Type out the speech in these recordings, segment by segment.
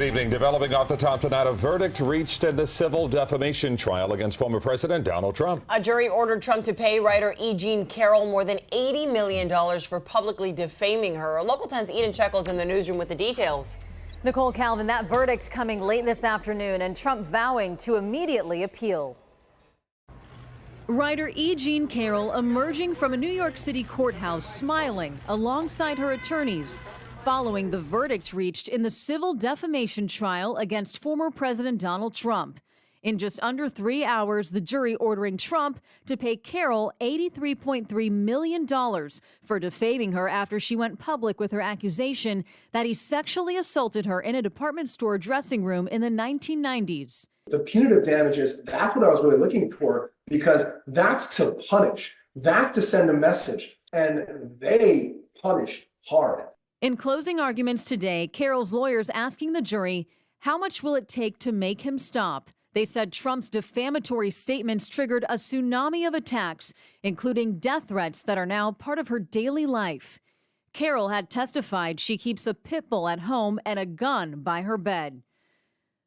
Good evening. Developing off the top tonight, a verdict reached in the civil defamation trial against former President Donald Trump. A jury ordered Trump to pay writer E. Jean Carroll more than $80 million for publicly defaming her. Local 10's Eden Shekels in the newsroom with the details. Nicole Calvin, that verdict coming late this afternoon and Trump vowing to immediately appeal. Writer E. Jean Carroll emerging from a New York City courthouse smiling alongside her attorneys following the verdict reached in the civil defamation trial against former President Donald Trump. In just under 3 hours, the jury ordering Trump to pay Carroll $83.3 million for defaming her after she went public with her accusation that he sexually assaulted her in a department store dressing room in the 1990s. The punitive damages, that's what I was really looking for, because that's to punish, that's to send a message, and they punished hard. In closing arguments today, Carroll's lawyers asking the jury, how much will it take to make him stop? They said Trump's defamatory statements triggered a tsunami of attacks, including death threats that are now part of her daily life. Carroll had testified she keeps a pit bull at home and a gun by her bed.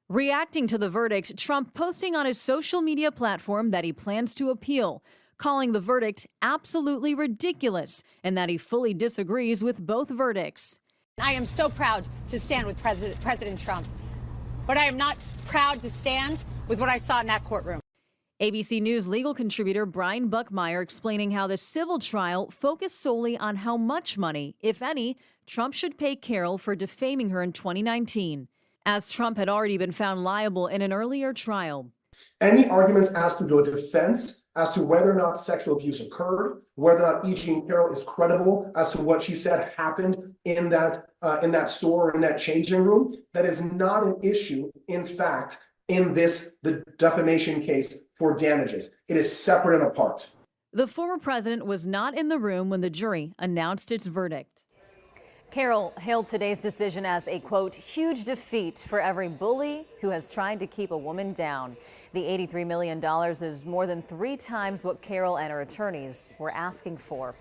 Reacting to the verdict, Trump posting on his social media platform that he plans to appeal, calling the verdict absolutely ridiculous and that he fully disagrees with both verdicts. I am so proud to stand with President Trump, but I am not proud to stand with what I saw in that courtroom. ABC News legal contributor Brian Buckmeyer explaining how the civil trial focused solely on how much money, if any, Trump should pay Carroll for defaming her in 2019, as Trump had already been found liable in an earlier trial. Any arguments as to the defense, as to whether or not sexual abuse occurred, whether or not E. Jean Carroll is credible as to what she said happened in that store or in that changing room, that is not an issue, in fact, in the defamation case for damages. It is separate and apart. The former president was not in the room when the jury announced its verdict. Carroll hailed today's decision as a, quote, huge defeat for every bully who has tried to keep a woman down. The $83 million is more than 3 times what Carroll and her attorneys were asking for.